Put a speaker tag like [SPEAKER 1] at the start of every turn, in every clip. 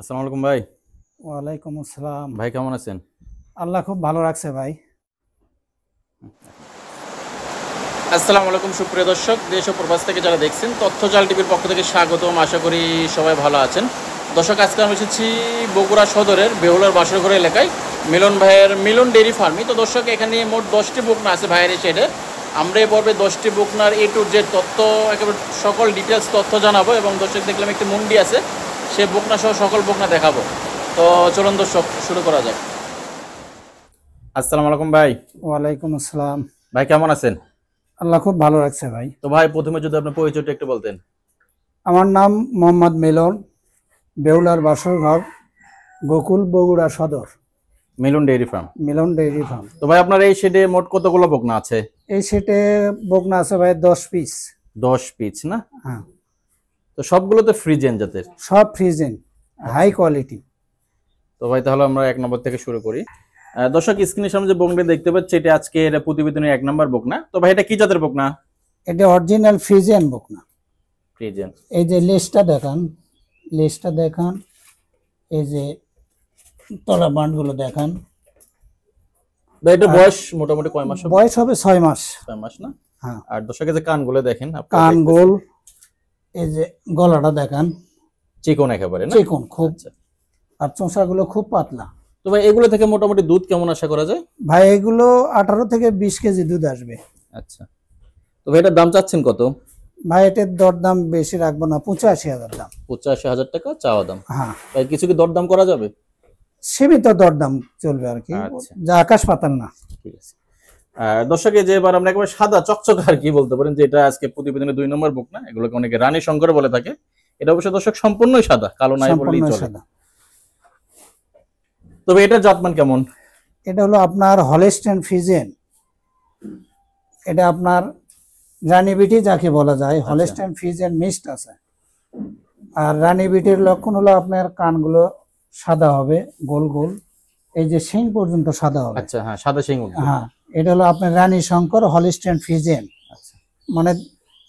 [SPEAKER 1] আসসালামু আলাইকুম ভাই।
[SPEAKER 2] ওয়ালাইকুম আসসালাম।
[SPEAKER 1] ভাই কেমন আছেন?
[SPEAKER 2] আল্লাহ খুব ভালো রাখছে ভাই।
[SPEAKER 1] আসসালামু আলাইকুম সুপ্রিয় দর্শক, দেশ ও প্রবাস থেকে যারা দেখছেন তথ্যজাল টিভির পক্ষ থেকে স্বাগতম। আশা করি সবাই ভালো আছেন। দর্শক, আজকে আমি এসেছি বগুড়া সদরের বেহুলার বাসরঘর এলাকায় মিলন ভাইয়ের মিলন ডেইরি ফার্মে। তো দর্শক, এখানে মোট 10টি বকনা আছে ভাইয়ের এই সাইডে। আমরা এই পর্বে 10টি বকনার এ টু জেড তথ্য, একেবারে সকল ডিটেলস তথ্য জানাবো। এবং দর্শক, দেখলাম একটি মুন্ডি আছে, সে বকনা সহ সকল বকনা দেখাবো। তো চলুন দর্শক, শুরু করা যাক। আসসালামু আলাইকুম ভাই।
[SPEAKER 2] ওয়ালাইকুম আসসালাম।
[SPEAKER 1] ভাই কেমন আছেন?
[SPEAKER 2] আল্লাহ খুব ভালো রাখছে ভাই।
[SPEAKER 1] তো ভাই, প্রথমে যদি আপনার পরিচয়টা একটু বলতেন।
[SPEAKER 2] আমার নাম মোহাম্মদ মিলন, বেহুলার বাসরঘর, গোকুল, বগুড়া সদর,
[SPEAKER 1] মিলন ডেইরি ফার্ম।
[SPEAKER 2] মিলন ডেইরি ফার্ম।
[SPEAKER 1] তো ভাই, আপনার এই শেডে মোট কতগুলো বকনা আছে?
[SPEAKER 2] এই সেটে বকনা আছে ভাই 10 পিস।
[SPEAKER 1] 10 পিস না?
[SPEAKER 2] হ্যাঁ,
[SPEAKER 1] তো সবগুলো তো ফ্রিজেন জাতের।
[SPEAKER 2] সব ফ্রিজেন, হাই কোয়ালিটি।
[SPEAKER 1] তো ভাই, তাহলে আমরা 1 নম্বর থেকে শুরু করি। দর্শক, স্ক্রিনের সামনে যে বকনা দেখতে পাচ্ছি, এটা আজকে এটা প্রতিবেদনের 1 নম্বর বকনা। তো ভাই, এটা কি জাতের বকনা?
[SPEAKER 2] এটা অরিজিনাল ফ্রিজেন বকনা।
[SPEAKER 1] ফ্রিজেন।
[SPEAKER 2] এই যে লেজটা দেখান, লেজটা দেখান, এই যে তলা বাঁটগুলো দেখান।
[SPEAKER 1] ভাই, এটা বয়স মোটামুটি কয় মাস হবে?
[SPEAKER 2] বয়স হবে 6 মাস।
[SPEAKER 1] 6 মাস না?
[SPEAKER 2] হ্যাঁ।
[SPEAKER 1] আর দর্শকের যে কানগুলো দেখেন,
[SPEAKER 2] কান গোল, এই যে গলাটা দেখান,
[SPEAKER 1] চিকন একেবারে না?
[SPEAKER 2] চিকন খুব।
[SPEAKER 1] আচ্ছা।
[SPEAKER 2] আর চোঁচাগুলো খুব পাতলা।
[SPEAKER 1] তো ভাই, এগুলো থেকে মোটামুটি দুধ কেমন আশা করা যায়?
[SPEAKER 2] ভাই এগুলো 18 থেকে 20 কেজি দুধ আসবে।
[SPEAKER 1] আচ্ছা। তো ভাই, এটার দাম চাচ্ছেন কত?
[SPEAKER 2] ভাই এটার দরদাম বেশি রাখবো না, 85,000 দাম।
[SPEAKER 1] 85,000 টাকা চাওয়া দাম।
[SPEAKER 2] হ্যাঁ,
[SPEAKER 1] ভাই, কিছু কি দরদাম করা যাবে?
[SPEAKER 2] সীমিত দরদাম চলবে আর কি,
[SPEAKER 1] আচ্ছা।
[SPEAKER 2] যা আকাশ পাতাল না।
[SPEAKER 1] ঠিক আছে। দর্শকে, যে এবার আমরা একেবারে সাদা চকচক আর কি বলতে পারেন, যে এটা আজকে প্রতিবেদনের 2 নম্বর বকনা। এগুলোকে অনেকে রানী শঙ্কর বলে থাকে। এটা অবশ্য দর্শক সম্পূর্ণই সাদা, কালো নাই বললেই
[SPEAKER 2] সম্পূর্ণ
[SPEAKER 1] চলে।
[SPEAKER 2] সাদা।
[SPEAKER 1] তবে এটার জাতমান কেমন?
[SPEAKER 2] এটা হলো আপনার হলস্টেইন ফ্রিজিয়ান। এটা আপনার রানী বিটি যাকে বলা যায়, হলস্টেইন ফ্রিজিয়ান মিক্সড আছে। আর রানী বিটির লক্ষণ হলো আপনার কানগুলো সাদা হবে, গোল গোল, এই যে শিং পর্যন্ত সাদা হবে।
[SPEAKER 1] আচ্ছা, হ্যাঁ, সাদা শিং।
[SPEAKER 2] হ্যাঁ, এটা হলো আপনার রানী শঙ্কর হলস্টেইন ফ্রিজিয়ান।
[SPEAKER 1] আচ্ছা।
[SPEAKER 2] মানে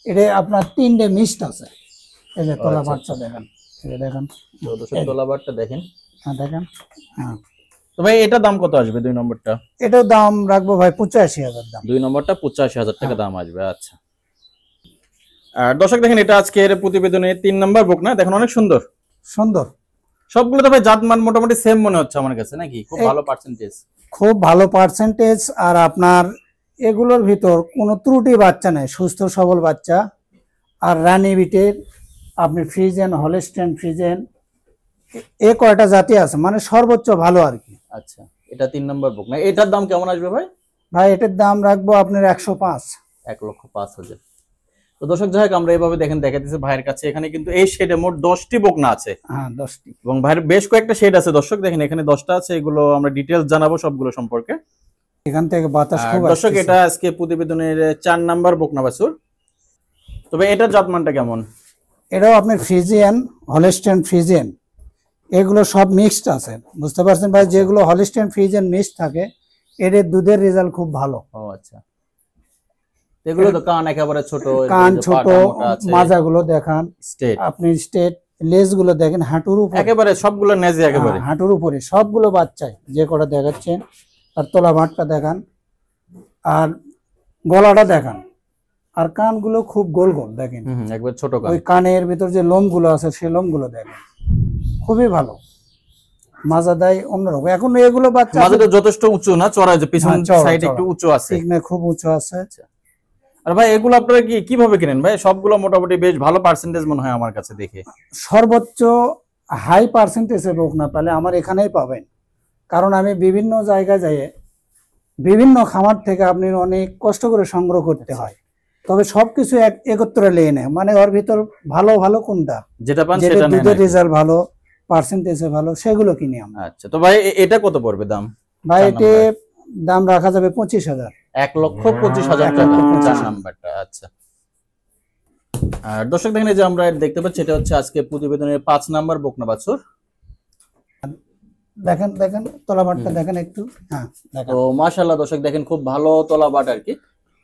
[SPEAKER 2] এটা আপনার 3টে মিক্সড আছে। এই যে তলা
[SPEAKER 1] আচ্ছা,
[SPEAKER 2] বাচ্চা দেখেন, এই যে দেখেন।
[SPEAKER 1] তো দর্শক, তলাবারটা দেখেন।
[SPEAKER 2] হ্যাঁ দেখেন। হ্যাঁ,
[SPEAKER 1] তো ভাই, এটা দাম কত আসবে 2 নম্বরটা?
[SPEAKER 2] এটাও দাম রাখবো ভাই 85,000 দাম।
[SPEAKER 1] 2 নম্বরটা 85,000 টাকা দাম আসবে। আচ্ছা। আর দর্শক দেখেন, এটা আজকের প্রতিবেদনের 3 নম্বর বকনা। দেখেন, অনেক সুন্দর
[SPEAKER 2] সুন্দর।
[SPEAKER 1] সবগুলো। তো ভাই, জাতমান মোটামুটি সেম মনে হচ্ছে আমার কাছে, নাকি? খুব ভালো পার্সেন্টেজ।
[SPEAKER 2] খুব ভালো পার্সেন্টেজ। আর আপনার এগুলোর ভিতর কোনো ত্রুটি বাচ্চা নেই, সুস্থ সবল বাচ্চা। আর রানী বিটের আপনি ফ্রিজেন, হলস্টেইন ফ্রিজেন, এ কয়টা জাতি আছে, মানে সর্বোচ্চ ভালো আর কি।
[SPEAKER 1] আচ্ছা, এটা 3 নম্বর বকনা। এটার দাম কেমন আসবে ভাই?
[SPEAKER 2] ভাই এটার দাম রাখবো আপনার 105।
[SPEAKER 1] 1,05,000। তো দর্শক, যাই হোক, আমরা এইভাবে দেখেন দেখাতেছি ভাইয়ের কাছে। এখানে কিন্তু এই শেডে মোট 10টি বকনা আছে।
[SPEAKER 2] হ্যাঁ, 10টি।
[SPEAKER 1] এবং ভাইয়ের বেশ কয়েকটা শেড আছে। দর্শক দেখেন, এখানে 10টা আছে। এগুলো আমরা ডিটেলস জানাবো সবগুলো সম্পর্কে।
[SPEAKER 2] এখান থেকে বাতাস
[SPEAKER 1] আর
[SPEAKER 2] খুব
[SPEAKER 1] দর্শক,
[SPEAKER 2] আসতেছে।
[SPEAKER 1] এটা আজকে প্রতিবেদনের 4 নাম্বার বকনা বাছুর। তবে এটার জাতমানটা কেমন?
[SPEAKER 2] এটাও আপনার ফ্রিজিয়ান, হলস্টেইন ফ্রিজিয়ান, এগুলো সব মিক্সড আছে। বুঝতে পারছেন ভাই, যেগুলো হলস্টেইন ফ্রিজিয়ান মিক্সড থাকে এদের দুধের রেজাল্ট খুব ভালো।
[SPEAKER 1] ও আচ্ছা। এগুলো তো কান একেবারে ছোট,
[SPEAKER 2] কান ছোট, মাজাগুলো দেখান
[SPEAKER 1] স্টেট,
[SPEAKER 2] আপনি স্টেট, লেজ গুলো দেখেন হাঁটুর উপর,
[SPEAKER 1] একেবারে সবগুলো নেজে একেবারে
[SPEAKER 2] হাঁটুর উপরে সবগুলো বাচ্চায় যে কটা দেখাচ্ছেন। আর তলা মাঠটা দেখান, আর গলাটা দেখান, আর কানগুলো খুব গোল গোল দেখেন।
[SPEAKER 1] একবার ছোট কান।
[SPEAKER 2] ওই কানের ভিতর যে লোমগুলো আছে সেই লোমগুলো দেখেন, খুবই ভালো। মাজা দেয় অন্যরকম। এখন এগুলো বাচ্চা
[SPEAKER 1] মাজাটা যথেষ্ট উঁচু না, চড়া, যে পিছন সাইড একটু উঁচু আছে,
[SPEAKER 2] ঠিক না, খুব উঁচু আছে।
[SPEAKER 1] আর ভাই, এগুলো আপনারা কিভাবে কিনেন ভাই? সবগুলো মোটামুটি বেশ ভালো পার্সেন্টেজ মনে হয় আমার কাছে দেখে।
[SPEAKER 2] সর্বোচ্চ হাই পার্সেন্টেজের লোক না পেলে আমার এখানেই পাবেন। কারণ আমি বিভিন্ন জায়গায় যাই, বিভিন্ন খামার থেকে আপনি অনেক কষ্ট করে সংগ্রহ করতে হয়। তবে সবকিছু একত্রে নিয়ে নেয়, মানে ওর ভিতর ভালো ভালো কোনটা,
[SPEAKER 1] যেটা পান
[SPEAKER 2] যেটা
[SPEAKER 1] সেটা নেন।
[SPEAKER 2] দুধের রেজাল্ট ভালো, পার্সেন্টেজে ভালো, সেগুলো কিনি আমরা।
[SPEAKER 1] আচ্ছা। তো ভাই, এটা কত পড়বে দাম?
[SPEAKER 2] ভাই এটি দাম রাখা যাবে 25,000।
[SPEAKER 1] 1,25,000 টাকা 4 নাম্বারটা। আচ্ছা। আর দর্শক দেখেন, এই যে আমরা দেখতে পাচ্ছি, এটা হচ্ছে আজকে প্রতিবেদনের 5 নাম্বার বকনা বাছুর।
[SPEAKER 2] দেখেন দেখেন তলাবাটটা দেখেন একটু। হ্যাঁ দেখেন।
[SPEAKER 1] তো মাশাআল্লাহ দর্শক দেখেন, খুব ভালো তলাবাট আর কি।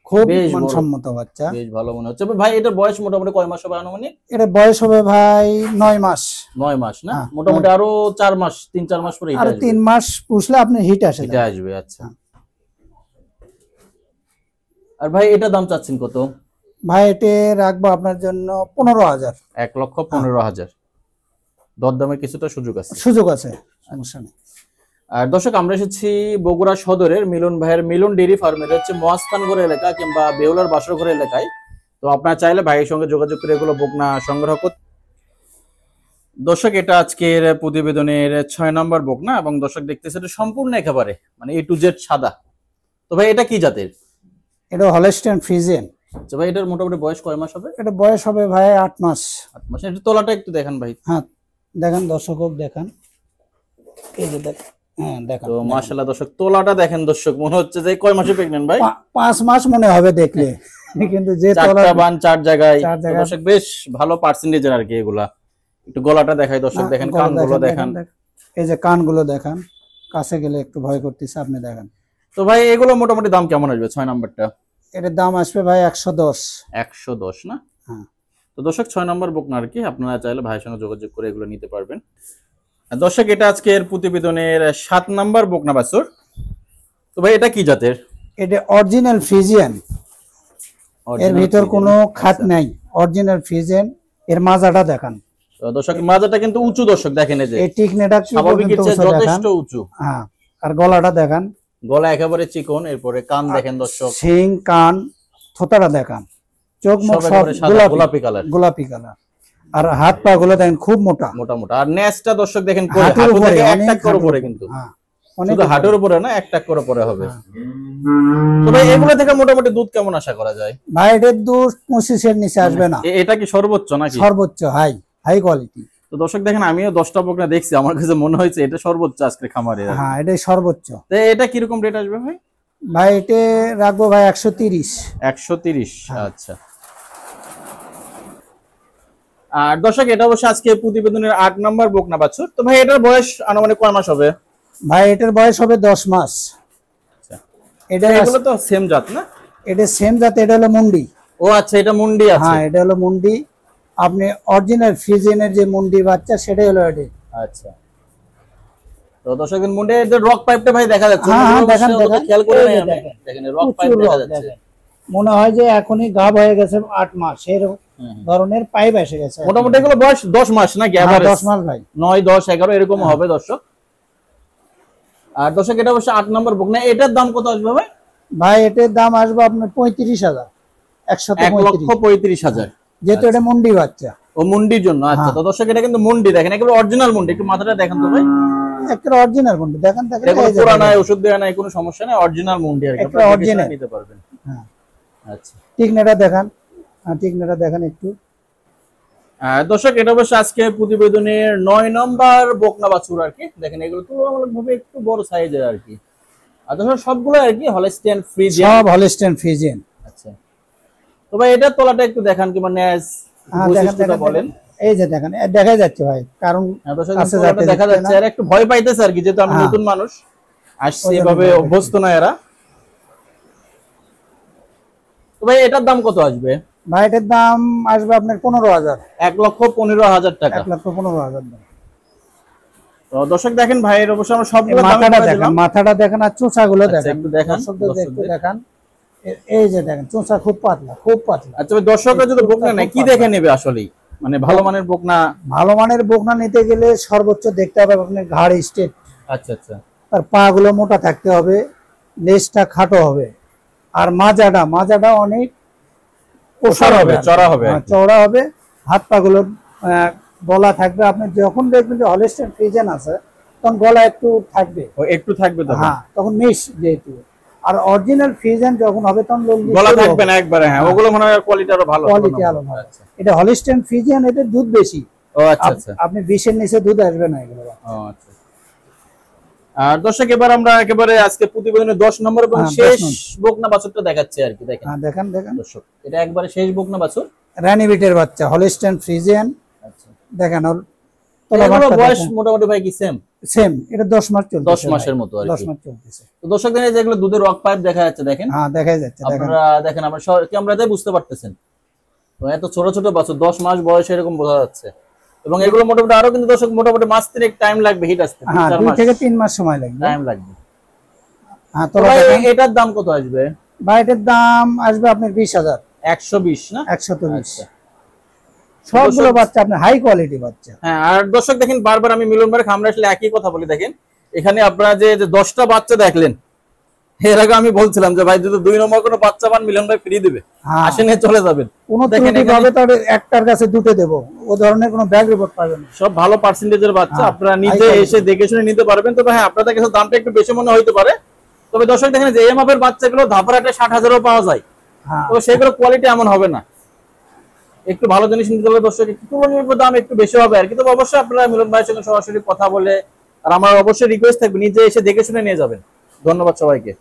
[SPEAKER 2] খুব
[SPEAKER 1] বেশ বড়।
[SPEAKER 2] মানসম্মত বাচ্চা।
[SPEAKER 1] বেশ ভালো মনে হচ্ছে ভাই। এটার বয়স মোটামুটি কয় মাস হবে আনুমানিক?
[SPEAKER 2] এটা বয়স হবে ভাই 9 মাস।
[SPEAKER 1] 9 মাস না?
[SPEAKER 2] হ্যাঁ,
[SPEAKER 1] মোটামুটি আরো 4 মাস, 3-4 মাস পরে এটা
[SPEAKER 2] আর
[SPEAKER 1] আসবে।
[SPEAKER 2] 3 মাস পুষলে আপনি হিট আসে
[SPEAKER 1] এটা
[SPEAKER 2] যাবে।
[SPEAKER 1] আসবে, আচ্ছা। আর ভাই এটা দাম চাচ্ছেন কত?
[SPEAKER 2] ভাই এটা রাখবো আপনার জন্য 15,000।
[SPEAKER 1] 1,15,000। দরদামের কিছুটা সুযোগ আছে।
[SPEAKER 2] সুযোগ আছে, সমস্যা নেই।
[SPEAKER 1] আর দর্শক, আমরা এসেছি বগুড়া সদরের মিলন ভাইয়ের মিলন ডেইরি ফার্মের হচ্ছে মহাস্থানগড় এলাকা কিংবা বেহুলার বাসরঘর এলাকায়। তো আপনারা চাইলে ভাইয়ের সঙ্গে যোগাযোগ করে এগুলো বকনা সংগ্রহ করতে। দর্শক, এটা আজকের প্রতিবেদনের 6 নম্বর বকনা এবং দর্শক দেখতেছে এটা সম্পূর্ণ একেবারে মানে A to Z সাদা। তো ভাই এটা কি জাতের?
[SPEAKER 2] এটা হলস্টাইন ফ্রিজিয়ান।
[SPEAKER 1] আচ্ছা ভাই, এটার মোটামুটি বয়স কয় মাস হবে?
[SPEAKER 2] এটা বয়স হবে ভাই 8 মাস।
[SPEAKER 1] 8 মাস। এটা তলাটা একটু দেখান ভাই।
[SPEAKER 2] হ্যাঁ, দেখেন দর্শক দেখান, এই যে দেখেন, হ্যাঁ দেখেন।
[SPEAKER 1] তো মাশাআল্লাহ দর্শক, তোলাটা দেখেন দর্শক, মনে হচ্ছে যে কয় মাসে প্রেগন্যান্ট ভাই?
[SPEAKER 2] 5 মাস মনে হবে দেখলে, কিন্তু যে
[SPEAKER 1] চারটা বান 4 জায়গায়।
[SPEAKER 2] চার
[SPEAKER 1] তো
[SPEAKER 2] জায়গায়।
[SPEAKER 1] দর্শক বেশ ভালো পার্সেন্টেজের আর কি এগুলা। একটু গলাটা দেখাই দর্শক, দেখেন কানগুলো দেখেন।
[SPEAKER 2] এই যে কানগুলো দেখান, কাছে গেলে একটু ভয় করতেছে, আপনি দেখেন।
[SPEAKER 1] তো ভাই এগুলো মোটামুটি দাম কেমন আসবে 6 নাম্বারটা?
[SPEAKER 2] এটার দাম আসবে ভাই 110।
[SPEAKER 1] 110 না?
[SPEAKER 2] হ্যাঁ।
[SPEAKER 1] তো দর্শক 6 নম্বর বকনা আর কি, আপনারা চাইলে ভাইয়ের সঙ্গে যোগাযোগ করে এগুলো নিতে পারবেন। আর দর্শক, এটা আজকের প্রতিবেদনের 7 নাম্বার বকনা বাছুর। তো ভাই এটা কি জাতের?
[SPEAKER 2] এটা অরিজিনাল ফ্রিজিয়ান, এর ভিতর কোনো খাত
[SPEAKER 1] আচ্ছা।
[SPEAKER 2] নাই, অরিজিনাল ফ্রিজিয়ান। এর মাজাটা দেখান।
[SPEAKER 1] তো দর্শক, মাজাটা কিন্তু উঁচু দর্শক, দেখেন এই যে
[SPEAKER 2] এই টিকনেটা কি
[SPEAKER 1] স্বাভাবিকের
[SPEAKER 2] পর্যন্ত
[SPEAKER 1] চেয়ে
[SPEAKER 2] উঁচু দেখান।
[SPEAKER 1] যথেষ্ট উঁচু।
[SPEAKER 2] হ্যাঁ, আর গলাটা দেখান,
[SPEAKER 1] গলা একেবারে চিকন। এরপরে কান দেখেন দর্শক,
[SPEAKER 2] শিং, কান, থোতাটা দেখান, চোখ মুখ
[SPEAKER 1] সব
[SPEAKER 2] সব
[SPEAKER 1] একেবারে সাদা গোলাপি কালার।
[SPEAKER 2] গোলাপি কালার। আর হাত পা গুলো দেখেন খুব মোটা
[SPEAKER 1] মোটা মোটা। আর নেসটা দর্শক দেখেন করে
[SPEAKER 2] হাঁটুর
[SPEAKER 1] হাঁটু
[SPEAKER 2] উপরে,
[SPEAKER 1] থেকে
[SPEAKER 2] অনেক
[SPEAKER 1] 1 টাক করে
[SPEAKER 2] হাঁটুর
[SPEAKER 1] পরে
[SPEAKER 2] উপরে।
[SPEAKER 1] কিন্তু।
[SPEAKER 2] হ্যাঁ, অনেক
[SPEAKER 1] শুধু হাঁটুর উপরে না, 1 টাক করে পরে হবে। তো ভাই এগুলো থেকে মোটামুটি দুধ কেমন আশা করা যায়?
[SPEAKER 2] ভাই এটার দুধ 25 এর নিচে আসবে না,
[SPEAKER 1] এটা কি সর্বোচ্চ নাকি?
[SPEAKER 2] সর্বোচ্চ হাই হাই কোয়ালিটি।
[SPEAKER 1] তো দর্শক দেখেন, আমিও 10টা বকনা দেখছি, আমার কাছে মনে হয়েছে এটা সর্বোচ্চ আজকে খামারে।
[SPEAKER 2] হ্যাঁ, এটাই সর্বোচ্চ।
[SPEAKER 1] তো এটা কিরকম রেট আসবে ভাই?
[SPEAKER 2] ভাই এটা রাখবো ভাই 130।
[SPEAKER 1] 130। আচ্ছা। আর দর্শক, এটা অবশ্য আজকে প্রতিবেদনের 8 নম্বর বকনা বাছুর। তো ভাই এটার বয়স আনুমানিক কয় মাস হবে?
[SPEAKER 2] ভাই এটার বয়স হবে 10 মাস।
[SPEAKER 1] আচ্ছা।
[SPEAKER 2] এটা
[SPEAKER 1] এগুলো তো সেম জাত না?
[SPEAKER 2] এটা সেম জাত, এটা হলো মুন্ডি।
[SPEAKER 1] ও আচ্ছা, এটা মুন্ডি আছে।
[SPEAKER 2] হ্যাঁ, এটা হলো মুন্ডি। আপনি অরিজিনাল ফ্রিজিয়ানের যে মুন্ডি বাচ্চা সেটাই হলো এটা।
[SPEAKER 1] আচ্ছা। তো দর্শক, মুন্ডে এর রক পাইপটা ভাই দেখা যাচ্ছে।
[SPEAKER 2] হ্যাঁ,
[SPEAKER 1] অন্যগুলো
[SPEAKER 2] দেখেন,
[SPEAKER 1] অবশ্য
[SPEAKER 2] দেখেন।
[SPEAKER 1] খেয়াল করে
[SPEAKER 2] এই
[SPEAKER 1] নাই
[SPEAKER 2] যে
[SPEAKER 1] আমি।
[SPEAKER 2] দেখেন।
[SPEAKER 1] দেখেন রক পাইপ
[SPEAKER 2] প্রচুর
[SPEAKER 1] দেখা
[SPEAKER 2] রক
[SPEAKER 1] যাচ্ছে।
[SPEAKER 2] দেখেন। মনে হয় যে এখনই গা হয়ে গেছে 8 মাস, এর ধরনের পাইপ এসে গেছে।
[SPEAKER 1] মোটামুটি এগুলো বয়স 10 মাস নাকি?
[SPEAKER 2] হ্যাঁ,
[SPEAKER 1] এভারেজ
[SPEAKER 2] 10 মাস ভাই।
[SPEAKER 1] 9, 10, 11 এরকম হবে দর্শক। আর দর্শক, এটা অবশ্য 8 নম্বর বকনা। এটার দাম কত আসবে ভাই?
[SPEAKER 2] ভাই এটার দাম আসবে আপনার 35,000। 135,000,
[SPEAKER 1] 1,35,000।
[SPEAKER 2] যেহেতু এটা মুন্ডি বাচ্চা।
[SPEAKER 1] ও মুন্ডির জন্য। আচ্ছা। তো দর্শক, এটা কিন্তু মুন্ডি দেখেন, একেবারে অরিজিনাল মুন্ডি। একটু মাথাটা দেখেন তো ভাই।
[SPEAKER 2] একটা অরিজিনাল মুন্ডি দেখেন, দেখেন
[SPEAKER 1] এটা কোনো
[SPEAKER 2] এই যে
[SPEAKER 1] পুরা নাই,
[SPEAKER 2] দেখেন।
[SPEAKER 1] ওষুধ দেয়া নাই, কোনো সমস্যা নাই, অরিজিনাল মুন্ডি আর কি।
[SPEAKER 2] একটা
[SPEAKER 1] আপনারা দেখে
[SPEAKER 2] original।
[SPEAKER 1] শুনে নিতে পারবেন।
[SPEAKER 2] হ্যাঁ,
[SPEAKER 1] আচ্ছা।
[SPEAKER 2] টিকনেটা দেখান। হ্যাঁ, টিকনেটা দেখেন একটু।
[SPEAKER 1] দর্শক, এটা অবশ্য আজকে প্রতিবেদনের 9 নম্বর বকনা বাছুর আর কি। দেখেন এগুলো তুলনামূলকভাবে একটু বড় সাইজের আর কি। আর দর্শক, সবগুলো আর কি হলস্টাইন ফ্রিজিয়ান।
[SPEAKER 2] সব হলস্টাইন ফ্রিজিয়ান।
[SPEAKER 1] আচ্ছা। তো ভাই এটার তলাটা একটু দেখান, কিংবা নেস
[SPEAKER 2] হ্যাঁ, দেখেন,
[SPEAKER 1] বৈশিষ্ট্যটা
[SPEAKER 2] দেখেন,
[SPEAKER 1] বলেন।
[SPEAKER 2] দেখেন। এই যে দেখেন, দেখা যাচ্ছে ভাই, কারণ
[SPEAKER 1] দর্শক,
[SPEAKER 2] কাছে
[SPEAKER 1] তলাটা
[SPEAKER 2] যাতে
[SPEAKER 1] দেখা
[SPEAKER 2] দেখতে
[SPEAKER 1] যাচ্ছে।
[SPEAKER 2] না।
[SPEAKER 1] আর একটু ভয় পাইতেছে আর কি, যেহেতু আমি
[SPEAKER 2] হ্যাঁ।
[SPEAKER 1] নতুন মানুষ আসছি,
[SPEAKER 2] ওই জন্য
[SPEAKER 1] এভাবে
[SPEAKER 2] ভয়
[SPEAKER 1] অভ্যস্ত না এরা। তো ভাই এটার দাম কত আসবে?
[SPEAKER 2] ভাই এটার দাম আসবে আপনার 15,000।
[SPEAKER 1] 1,15,000 টাকা।
[SPEAKER 2] 1,15,000 দাম।
[SPEAKER 1] তো দর্শক দেখেন, ভাইয়ের অবশ্য আমরা সবগুলো দাম
[SPEAKER 2] মাথাটা
[SPEAKER 1] বলে
[SPEAKER 2] দেখেন,
[SPEAKER 1] দিলাম।
[SPEAKER 2] মাথাটা দেখেন, আর চোঁচাগুলো
[SPEAKER 1] আচ্ছা,
[SPEAKER 2] দেখেন।
[SPEAKER 1] একটু দেখান
[SPEAKER 2] দর্শকদের একটু
[SPEAKER 1] দর্শকদের।
[SPEAKER 2] দেখান। এই যে দেখেন, চোঁচা খুব পাতলা, খুব পাতলা।
[SPEAKER 1] আচ্ছা ভাই, দর্শকরা যদি বকনা নেয় কি দেখে নেবে আসলেই? মানে ভালো মানের বকনা।
[SPEAKER 2] ভালো মানের বকনা নিতে গেলে সর্বোচ্চ দেখতে হবে আপনার ঘাড় স্ট্রেট,
[SPEAKER 1] আচ্ছা আচ্ছা।
[SPEAKER 2] তার পা গুলো মোটা থাকতে হবে, লেজটা খাটো হবে, আর মাজাটা অনেক ওষার হবে,
[SPEAKER 1] চড়া হবে।
[SPEAKER 2] হ্যাঁ, চওড়া হবে। হাত পা গুলো গলা থাকবে। আপনি যখন দেখবেন যে হলস্টাইন ফ্রিজিয়ান আছে, তখন গলা একটু থাকবে।
[SPEAKER 1] ও একটু থাকবে তখন।
[SPEAKER 2] হ্যাঁ, তখন মিশ যেহেতু। আর অরিজিনাল ফ্রিজিয়ান যখন হবে তখন
[SPEAKER 1] গলা থাকবে না একবারে। হ্যাঁ, ওগুলো মনে হয় কোয়ালিটি আরো ভালো।
[SPEAKER 2] কোয়ালিটি আলো ভালো।
[SPEAKER 1] আচ্ছা।
[SPEAKER 2] এটা হলস্টাইন ফ্রিজিয়ান, এদের দুধ বেশি।
[SPEAKER 1] ও আচ্ছা আচ্ছা।
[SPEAKER 2] আপনি 20 এর নিচে দুধ আসবে না এগুলো।
[SPEAKER 1] ও আচ্ছা। আর দর্শক, এবার আমরা একেবারে আজকে প্রতিবেদনের 10 নম্বর এবং
[SPEAKER 2] হ্যাঁ, 10
[SPEAKER 1] শেষ
[SPEAKER 2] নম্বর।
[SPEAKER 1] বকনা বাছুরটা দেখাচ্ছি আর কি। দেখেন
[SPEAKER 2] হ্যাঁ, দেখেন, দেখেন।
[SPEAKER 1] দর্শক, এটা একবারে শেষ বকনা বাছুর।
[SPEAKER 2] রানী বিটের বাচ্চা, হলস্টাইন ফ্রিজিয়ান।
[SPEAKER 1] আচ্ছা।
[SPEAKER 2] দেখেন ওর
[SPEAKER 1] এগুলো বয়স মোটামুটি ভাই কি সেম?
[SPEAKER 2] সেম এটা 10 মাস চলছে,
[SPEAKER 1] 10 মাসের মতো আর
[SPEAKER 2] 10
[SPEAKER 1] কি।
[SPEAKER 2] মাস চলতেছে।
[SPEAKER 1] তো দর্শক দেখেন যেগুলো দুধের রক পাইপ দেখা যাচ্ছে, দেখেন
[SPEAKER 2] হ্যাঁ দেখাই যাচ্ছে, দেখেন
[SPEAKER 1] আপনারা দেখেন, আমরা ক্যামেরাতে বুঝতে পারতেছেন। তো এত ছোট ছোট বাছুর 10 মাস বয়সে এরকম বোঝা যাচ্ছে। এবং এগুলো মোটামুটি আরো কিন্তু দর্শক মোটামুটি মাস 3 টাইম লাগবে হিট আসতে,
[SPEAKER 2] হ্যাঁ
[SPEAKER 1] 3-4
[SPEAKER 2] 2
[SPEAKER 1] মাস
[SPEAKER 2] থেকে 3 মাস সময় লাগবে।
[SPEAKER 1] টাইম লাগবে।
[SPEAKER 2] হ্যাঁ
[SPEAKER 1] তো
[SPEAKER 2] তো
[SPEAKER 1] ভাই
[SPEAKER 2] দেখেন
[SPEAKER 1] এটার দাম কত আসবে?
[SPEAKER 2] ভাই এটার দাম আসবে আপনার 20,000,
[SPEAKER 1] 120 না?
[SPEAKER 2] 120।
[SPEAKER 1] আচ্ছা।
[SPEAKER 2] সবগুলো বাচ্চা আপনার হাই কোয়ালিটি বাচ্চা।
[SPEAKER 1] হ্যাঁ, আর দর্শক দেখেন বারবার আমি মিলন ভাইয়ের খামারে আসলে একই কথা বলি। দেখেন এখানে আপনারা যে 10টা বাচ্চা দেখলেন, এর আগে আমি বলছিলাম যে ভাই যদি 2 নম্বর কোনো বাচ্চা পান মিলন ভাই ফ্রি দিবে,
[SPEAKER 2] হ্যাঁ।
[SPEAKER 1] আসেন চলে যাবেন।
[SPEAKER 2] কোনো
[SPEAKER 1] দেখেন
[SPEAKER 2] ত্রুটি
[SPEAKER 1] এখানে
[SPEAKER 2] পাবে তবে একটার কাছে দুটো দেবো, ও ধরনের কোনো ব্যাগ রিপোর্ট পাবেন না।
[SPEAKER 1] সব ভালো পার্সেন্টেজের বাচ্চা,
[SPEAKER 2] হ্যাঁ,
[SPEAKER 1] আপনারা
[SPEAKER 2] high
[SPEAKER 1] নিজে
[SPEAKER 2] quality।
[SPEAKER 1] এসে দেখে শুনে নিতে পারবেন। তবে হ্যাঁ, আপনাদের কাছে দামটা একটু বেশি মনে হইতে পারে। তবে দর্শক দেখেন যে এই মাপের বাচ্চাগুলো ধাপড়াটে 60,000ও পাওয়া যায়,
[SPEAKER 2] হ্যাঁ
[SPEAKER 1] তবে সেগুলো কোয়ালিটি এমন হবে না। একটু ভালো জিনিস নিতে হবে দর্শক, একটু তুলনামূলক দাম একটু বেশি হবে আর কি। তবে অবশ্যই আপনারা মিলন ভাইয়ের সঙ্গে সরাসরি কথা বলে, আর আমার অবশ্যই রিকোয়েস্ট থাকবে নিজে এসে দেখে শুনে নিয়ে যাবেন। ধন্যবাদ সবাইকে।